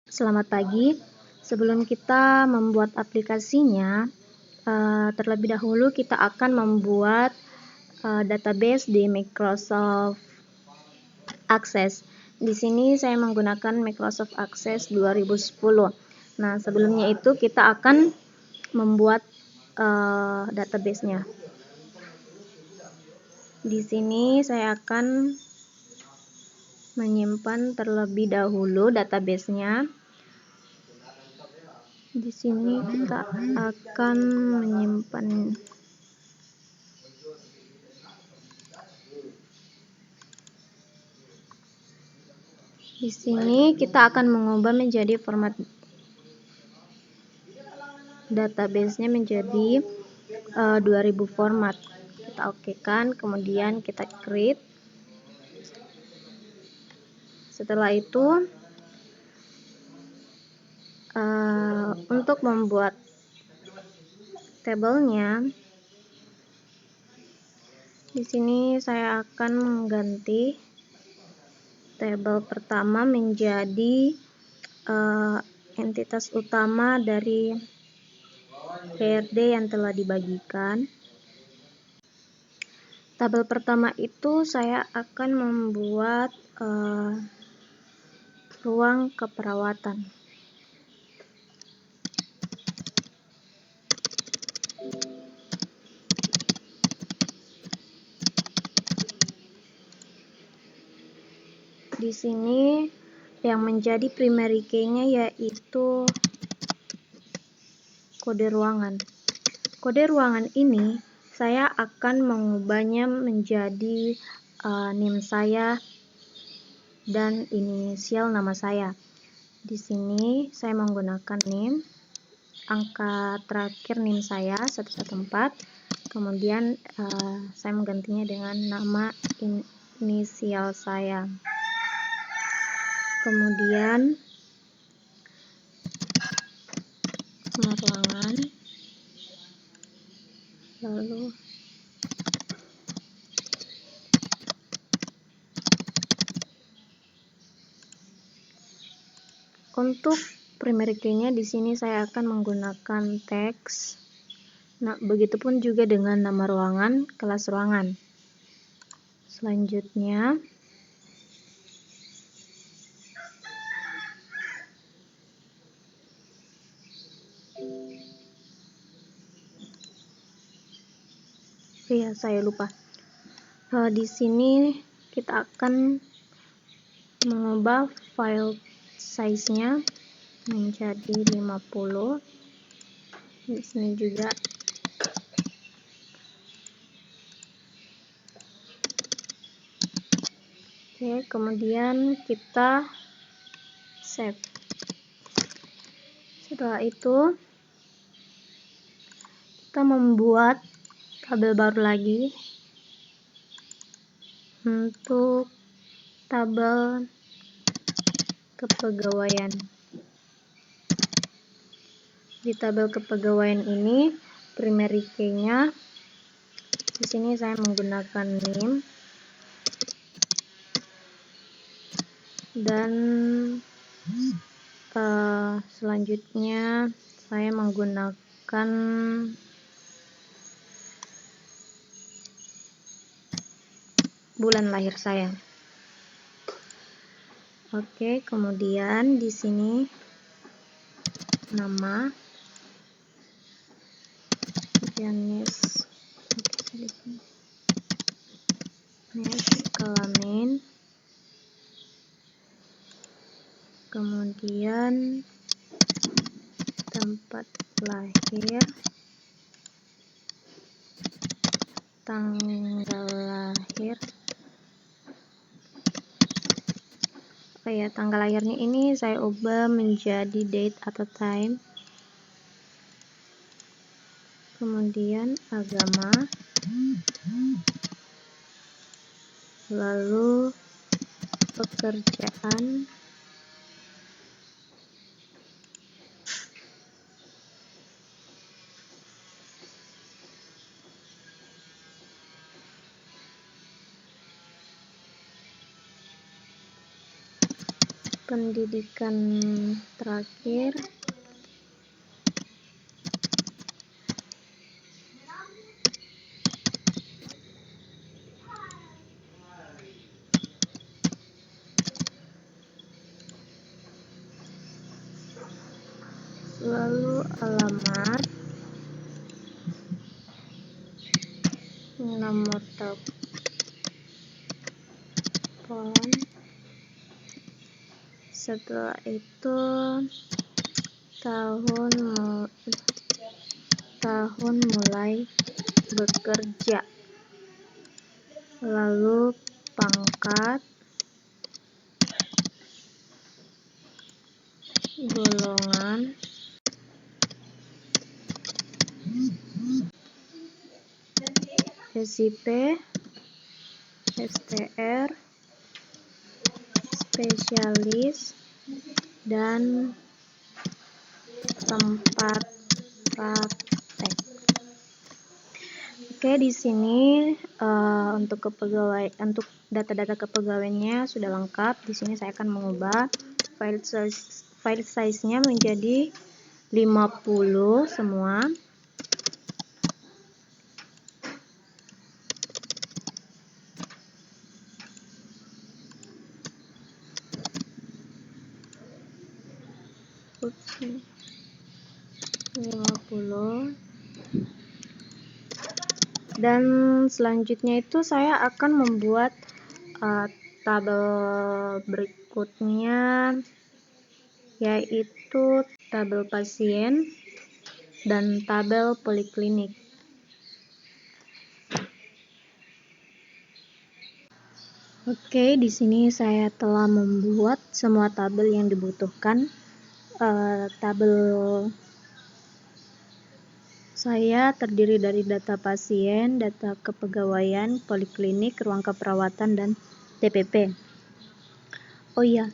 Selamat pagi. Sebelum kita membuat aplikasinya, terlebih dahulu kita akan membuat database di Microsoft Access. Di sini saya menggunakan Microsoft Access 2010. Nah, sebelumnya itu kita akan membuat database-nya. Di sini saya akan menyimpan terlebih dahulu database-nya. Di sini kita akan menyimpan di sini kita akan mengubah menjadi format database-nya menjadi 2000 format. Kita okekan, kemudian kita create. Setelah itu untuk membuat tabelnya, di sini saya akan mengganti tabel pertama menjadi entitas utama dari PRD yang telah dibagikan. Tabel pertama itu saya akan membuat ruang keperawatan. Di sini yang menjadi primary key-nya yaitu kode ruangan. Kode ruangan ini saya akan mengubahnya menjadi NIM saya dan inisial nama saya. Di sini saya menggunakan NIM, angka terakhir NIM saya 114. Kemudian saya menggantinya dengan nama inisial saya. Kemudian nama ruangan, lalu untuk primary key-nya di sini saya akan menggunakan teks. Nah, begitupun juga dengan nama ruangan, kelas ruangan. Selanjutnya saya lupa. Di sini kita akan mengubah file size-nya menjadi 50. Di sini juga oke, kemudian kita save. Setelah itu kita membuat tabel baru lagi untuk tabel kepegawaian. Di tabel kepegawaian ini primary key-nya di sini saya menggunakan NIM dan selanjutnya saya menggunakan bulan lahir saya. Oke, kemudian di sini nama, Janis, kelamin, kemudian tempat lahir, tanggal lahir. Tanggal lahirnya ini saya ubah menjadi date atau time. Kemudian agama, lalu pekerjaan, pendidikan terakhir. Lalu alamat, nomor telepon. Setelah itu tahun mulai bekerja, lalu pangkat, golongan, SIP, STR, spesialis, dan tempat praktek. Oke, di sini untuk data-data kepegawaiannya sudah lengkap. Di sini saya akan mengubah file size-nya menjadi 50 semua. Oops. 50. Dan selanjutnya itu saya akan membuat tabel berikutnya, yaitu tabel pasien dan tabel poliklinik. Oke, di sini saya telah membuat semua tabel yang dibutuhkan. Tabel saya terdiri dari data pasien, data kepegawaian, poliklinik, ruang keperawatan, dan TPP. Oh iya,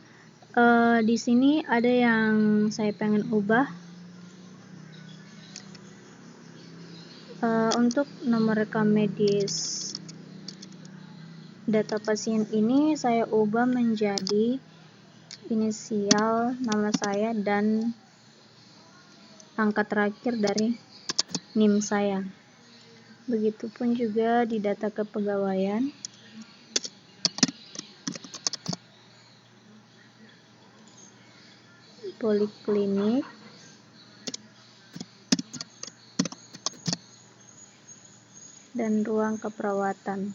di sini ada yang saya pengen ubah. Untuk nomor rekam medis data pasien ini saya ubah menjadi inisial nama saya dan angka terakhir dari NIM saya. Begitupun juga di data kepegawaian. Poliklinik, dan ruang keperawatan.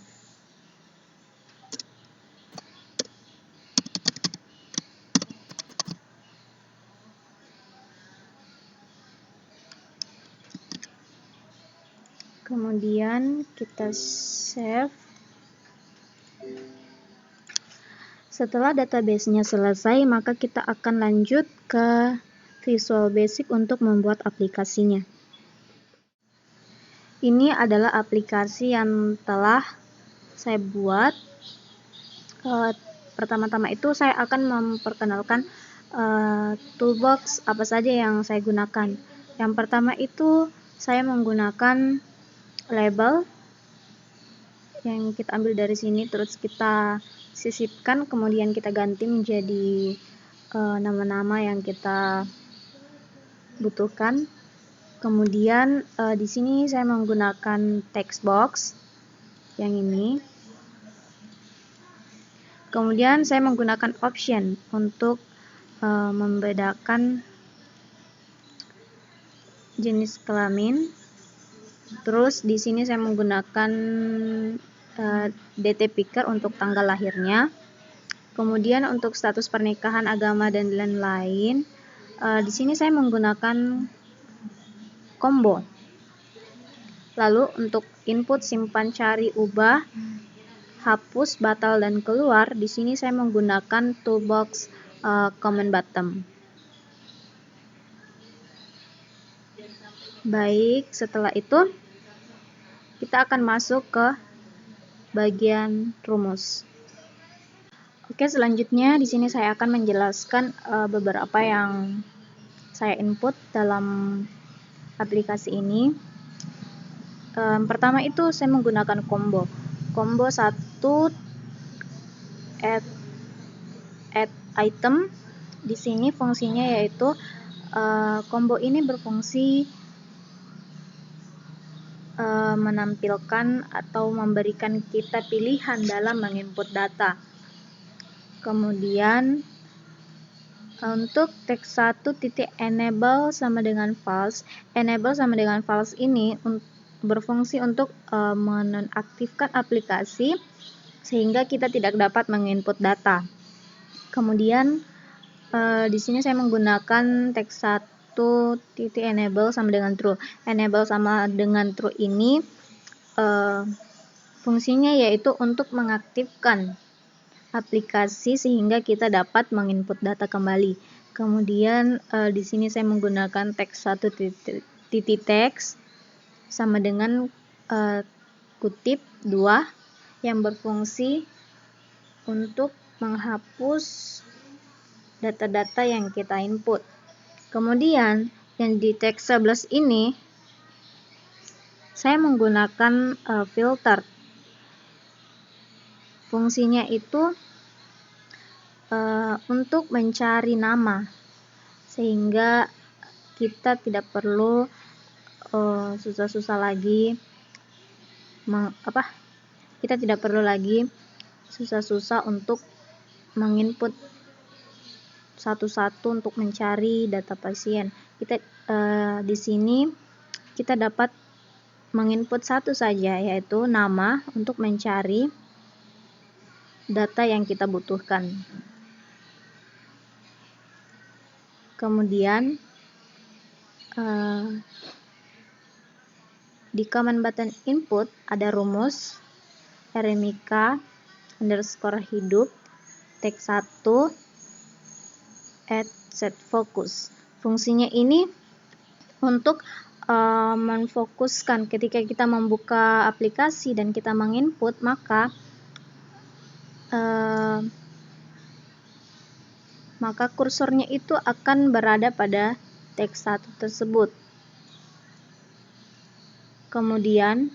Kemudian kita save. Setelah database-nya selesai, maka kita akan lanjut ke Visual Basic untuk membuat aplikasinya. Ini adalah aplikasi yang telah saya buat. Pertama-tama itu saya akan memperkenalkan toolbox apa saja yang saya gunakan. Yang pertama itu saya menggunakan label yang kita ambil dari sini, terus kita sisipkan, kemudian kita ganti menjadi nama-nama yang kita butuhkan. Kemudian di sini saya menggunakan text box yang ini. Kemudian saya menggunakan option untuk membedakan jenis kelamin. Terus di sini saya menggunakan DT picker untuk tanggal lahirnya. Kemudian untuk status pernikahan, agama, dan lain-lain. Di sini saya menggunakan combo. Lalu untuk input, simpan, cari, ubah, hapus, batal, dan keluar, di sini saya menggunakan toolbox command button. Baik, setelah itu kita akan masuk ke bagian rumus. Oke, selanjutnya di sini saya akan menjelaskan beberapa yang saya input dalam aplikasi ini. Pertama itu saya menggunakan combo 1 add item, Di sini fungsinya yaitu combo ini berfungsi menampilkan atau memberikan kita pilihan dalam menginput data. Kemudian untuk teks 1.enable sama dengan false. Enable sama dengan false ini berfungsi untuk menonaktifkan aplikasi sehingga kita tidak dapat menginput data. Kemudian di sini saya menggunakan teks 1.enable sama dengan true. Enable sama dengan true ini fungsinya yaitu untuk mengaktifkan aplikasi sehingga kita dapat menginput data kembali. Kemudian di sini saya menggunakan teks 1.text sama dengan kutip 2 yang berfungsi untuk menghapus data-data yang kita input. Kemudian yang di teks 11 ini saya menggunakan filter. Fungsinya itu untuk mencari nama sehingga kita tidak perlu susah-susah lagi kita tidak perlu lagi susah-susah untuk menginput satu-satu untuk mencari data pasien. Di sini kita dapat menginput satu saja, yaitu nama untuk mencari data yang kita butuhkan. Kemudian di command button input ada rumus RMIK _hidup teks 1 set focus. Fungsinya ini untuk menfokuskan ketika kita membuka aplikasi dan kita menginput, maka kursornya itu akan berada pada teks 1 tersebut. Kemudian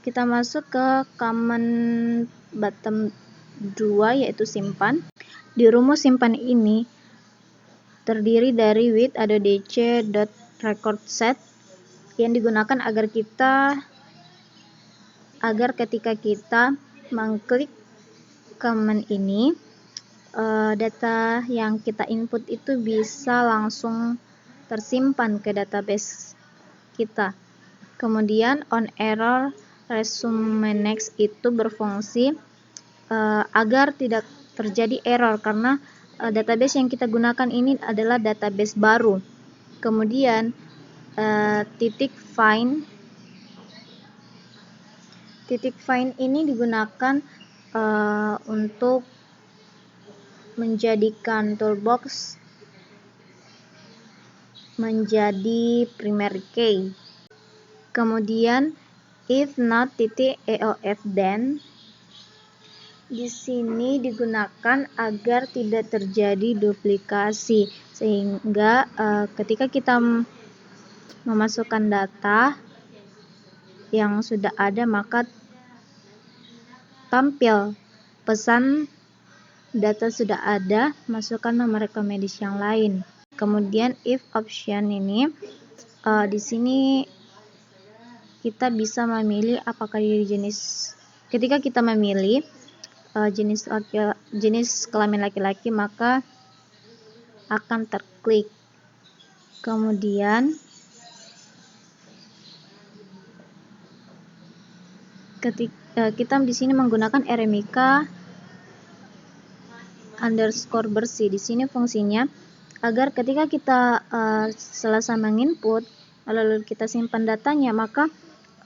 kita masuk ke command button 2 yaitu simpan. Di rumus simpan ini terdiri dari with ada dc.recordset yang digunakan agar ketika kita mengklik command ini data yang kita input itu bisa langsung tersimpan ke database kita. Kemudian on error resume next itu berfungsi agar tidak terjadi error karena database yang kita gunakan ini adalah database baru. Kemudian find ini digunakan untuk menjadikan toolbox menjadi primary key. Kemudian if not .eof then di sini digunakan agar tidak terjadi duplikasi, sehingga ketika kita memasukkan data yang sudah ada maka tampil pesan data sudah ada, masukkan nomor rekom medis yang lain. Kemudian if option ini di sini kita bisa memilih apakah ketika kita memilih jenis kelamin laki-laki maka akan terklik. Kemudian kita di sini menggunakan RMIK _bersih. Di sini fungsinya agar ketika kita selesai menginput lalu kita simpan datanya, maka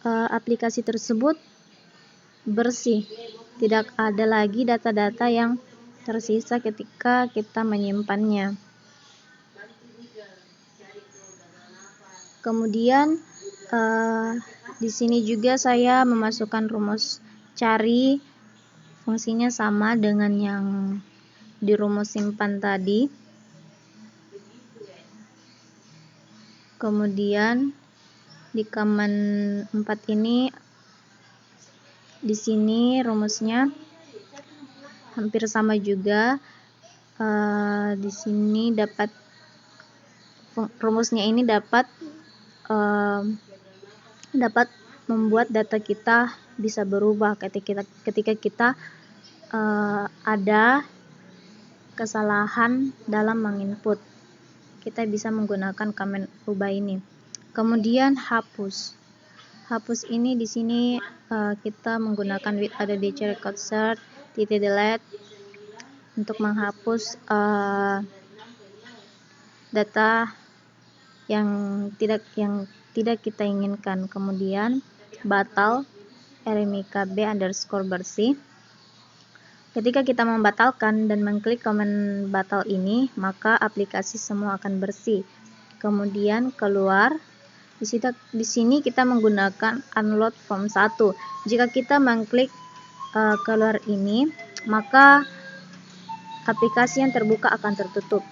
aplikasi tersebut bersih, tidak ada lagi data-data yang tersisa ketika kita menyimpannya. Kemudian di sini juga saya memasukkan rumus cari, fungsinya sama dengan yang di rumus simpan tadi. Kemudian di command 4 ini di sini rumusnya hampir sama juga, di sini dapat rumusnya ini dapat membuat data kita bisa berubah ketika kita ada kesalahan dalam menginput. Kita bisa menggunakan command ubah ini. Kemudian hapus. Hapus ini di sini kita menggunakan with ADDC record search delete untuk menghapus data yang tidak kita inginkan. Kemudian batal RMIKB_bersih. Ketika kita membatalkan dan mengklik command batal ini, maka aplikasi semua akan bersih. Kemudian keluar. Di sini kita menggunakan unload form 1. Jika kita mengklik keluar ini, maka aplikasi yang terbuka akan tertutup.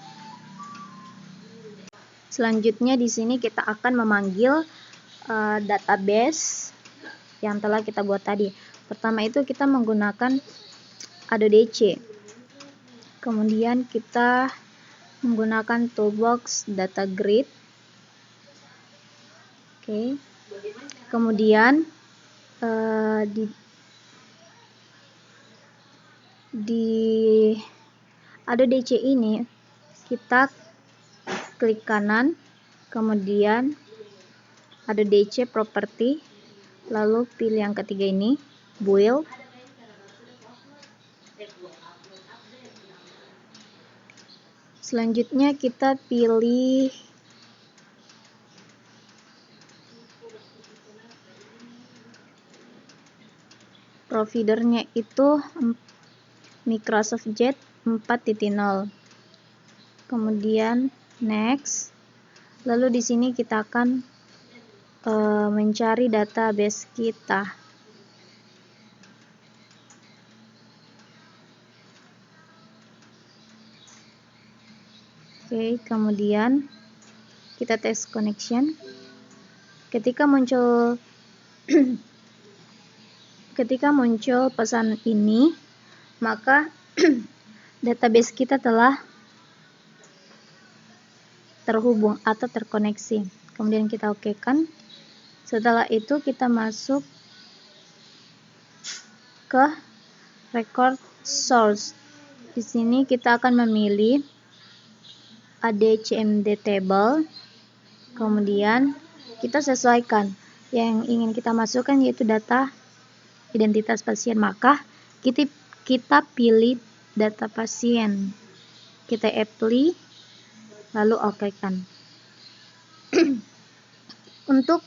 Selanjutnya di sini kita akan memanggil database yang telah kita buat tadi. Pertama itu kita menggunakan ADDC. Kemudian kita menggunakan toolbox data grid. Oke. Kemudian di ADDC ini kita klik kanan, kemudian ADDC property, lalu pilih yang ketiga ini build. Selanjutnya kita pilih providernya itu Microsoft Jet 4.0. Kemudian next. Lalu di sini kita akan mencari database kita. Oke, kemudian kita tes connection. Ketika muncul pesan ini, maka database kita telah terhubung atau terkoneksi. Kemudian kita okekan. Setelah itu kita masuk ke record source. Di sini kita akan memilih ADCMD table. Kemudian kita sesuaikan yang ingin kita masukkan, yaitu data identitas pasien. Maka kita pilih data pasien. Kita apply, lalu okekan. Untuk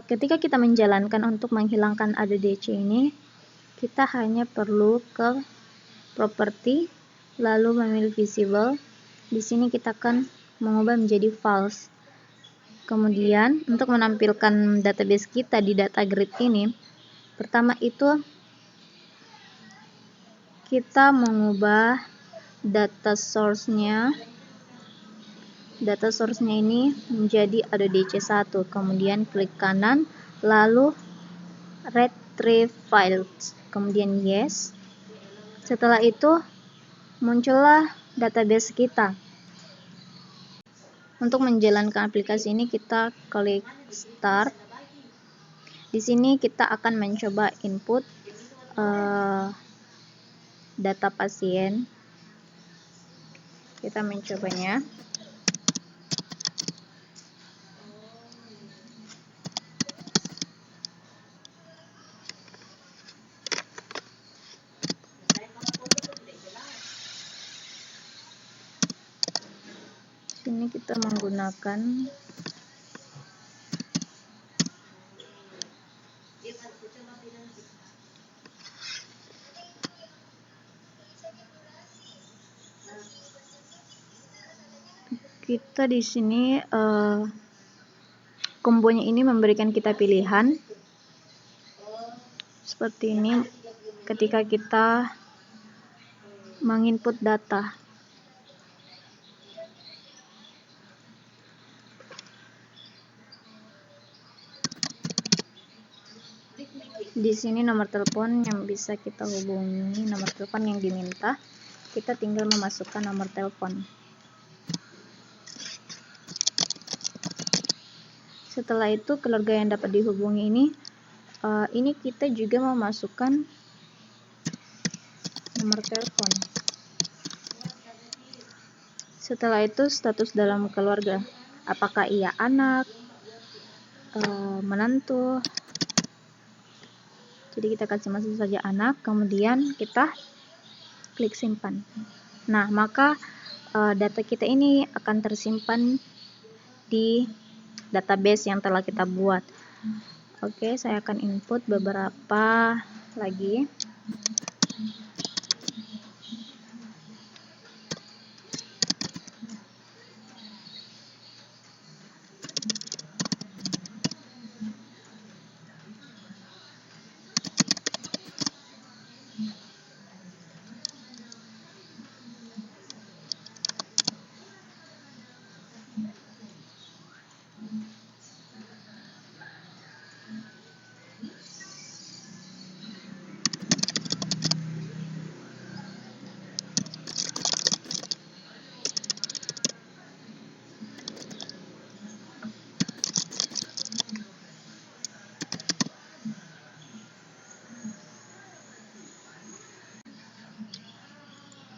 ketika kita menjalankan untuk menghilangkan ADDC ini, kita hanya perlu ke property, lalu memilih visible. Di sini kita akan mengubah menjadi false. Kemudian untuk menampilkan database kita di data grid ini, pertama itu kita mengubah data source-nya. Data source-nya ini menjadi ADDC 1. Kemudian klik kanan, lalu retrieve files. Kemudian yes. Setelah itu muncullah database kita. Untuk menjalankan aplikasi ini kita klik start. Di sini kita akan mencoba input data pasien. Kita mencobanya. Sini kita menggunakan kita di sini kombonya ini memberikan kita pilihan seperti ini ketika kita menginput data. Di sini nomor telepon yang bisa kita hubungi, nomor telepon yang diminta. kita tinggal memasukkan nomor telepon. Setelah itu keluarga yang dapat dihubungi ini kita juga memasukkan nomor telepon. Setelah itu status dalam keluarga, apakah ia anak, menantu. Jadi kita kasih masuk saja anak, kemudian kita klik simpan. Nah, maka data kita ini akan tersimpan di database yang telah kita buat. Oke, saya akan input beberapa lagi.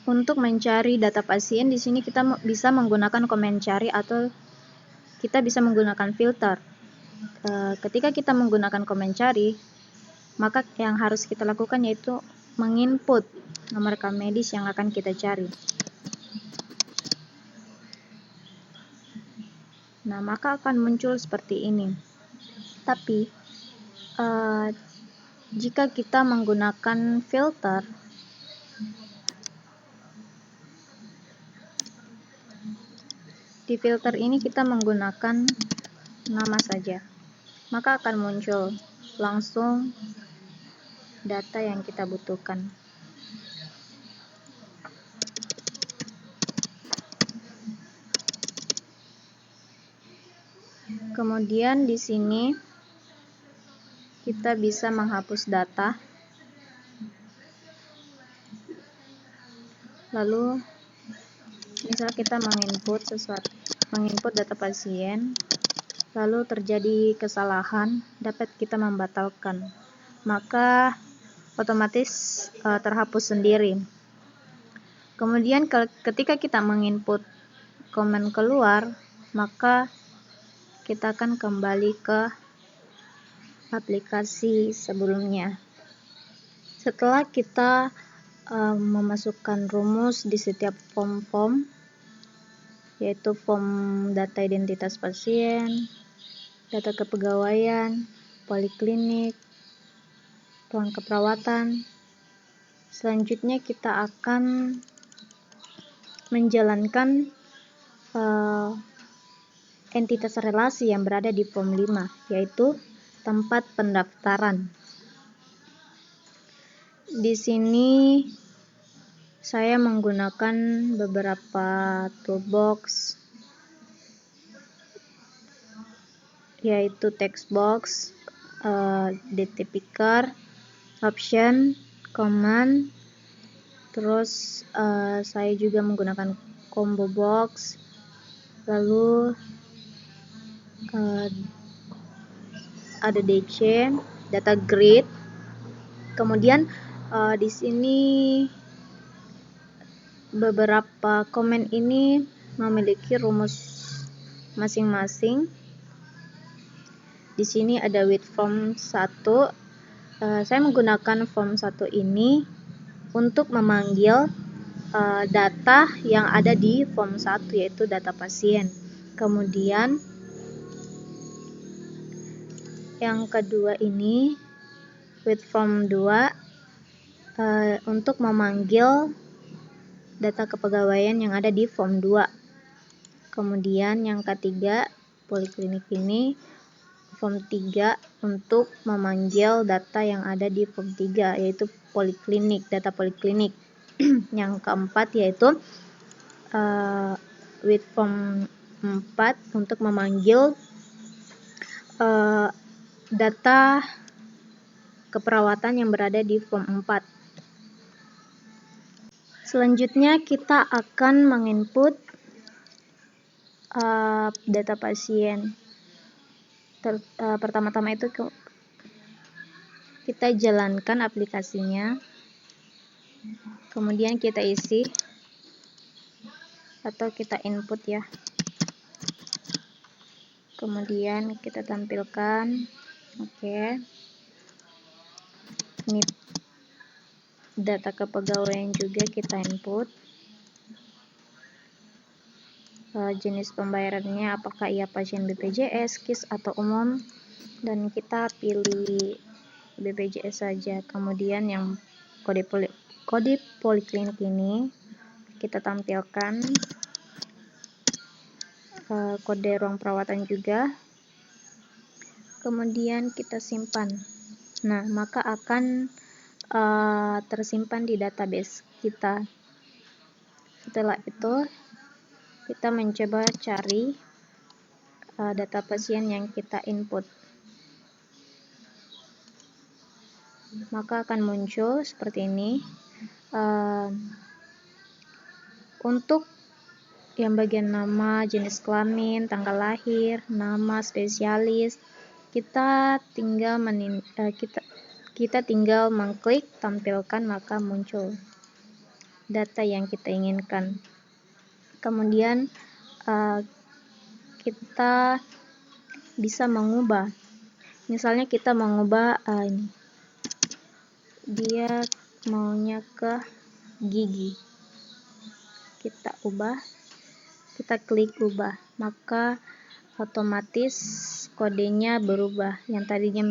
Untuk mencari data pasien di sini kita bisa menggunakan komen cari atau kita bisa menggunakan filter. Ketika kita menggunakan komen cari, maka yang harus kita lakukan yaitu menginput nomor rekam medis yang akan kita cari. Nah, maka akan muncul seperti ini. Tapi jika kita menggunakan filter, di filter ini kita menggunakan nama saja, maka akan muncul langsung data yang kita butuhkan. Kemudian di sini kita bisa menghapus data. Lalu misal kita menginput data pasien, lalu terjadi kesalahan, dapat kita membatalkan. Maka otomatis terhapus sendiri. Kemudian ketika kita menginput komen keluar, maka kita akan kembali ke aplikasi sebelumnya. Setelah kita memasukkan rumus di setiap form, yaitu form data identitas pasien, data kepegawaian, poliklinik, ruang keperawatan. Selanjutnya kita akan menjalankan entitas relasi yang berada di form 5, yaitu tempat pendaftaran. Di sini saya menggunakan beberapa toolbox, yaitu text box, data picker, option, command. Terus saya juga menggunakan combo box, lalu ada DC, data grid. Kemudian di sini beberapa komen ini memiliki rumus masing-masing. Di sini ada with form 1. Saya menggunakan form 1 ini untuk memanggil data yang ada di form 1, yaitu data pasien. Kemudian yang kedua ini with form 2 untuk memanggil data kepegawaian yang ada di form 2. Kemudian yang ketiga, poliklinik ini form 3 untuk memanggil data yang ada di form 3, yaitu poliklinik, data poliklinik. Yang keempat yaitu with form 4 untuk memanggil data keperawatan yang berada di form 4. Selanjutnya kita akan menginput data pasien. Pertama-tama itu kita jalankan aplikasinya, kemudian kita isi atau kita input ya, kemudian kita tampilkan. Oke, ini data kepegawaian juga kita input, jenis pembayarannya apakah ia pasien BPJS, KIS atau umum, dan kita pilih BPJS saja. Kemudian yang kode poliklinik ini kita tampilkan, kode ruang perawatan juga, kemudian kita simpan. Nah, maka akan tersimpan di database kita. Setelah itu kita mencoba cari data pasien yang kita input, maka akan muncul seperti ini. Untuk yang bagian nama, jenis kelamin, tanggal lahir, nama spesialis, kita tinggal mengklik tampilkan, maka muncul data yang kita inginkan. Kemudian kita bisa mengubah, misalnya kita mengubah ini, dia maunya ke gigi, kita ubah, kita klik ubah, maka otomatis kodenya berubah, yang tadinya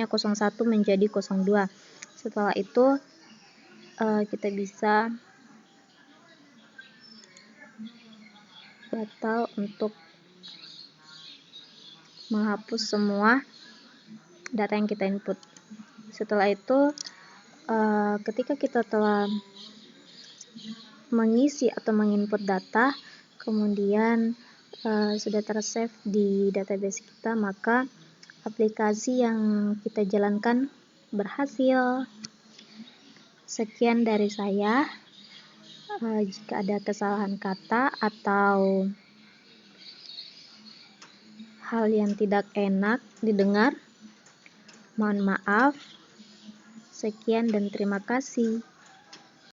01 menjadi 02. Setelah itu kita bisa batal untuk menghapus semua data yang kita input. Setelah itu ketika kita telah mengisi atau menginput data, kemudian sudah tersave di database kita, maka aplikasi yang kita jalankan berhasil. Sekian dari saya. Jika ada kesalahan kata atau hal yang tidak enak didengar, mohon maaf. Sekian dan terima kasih.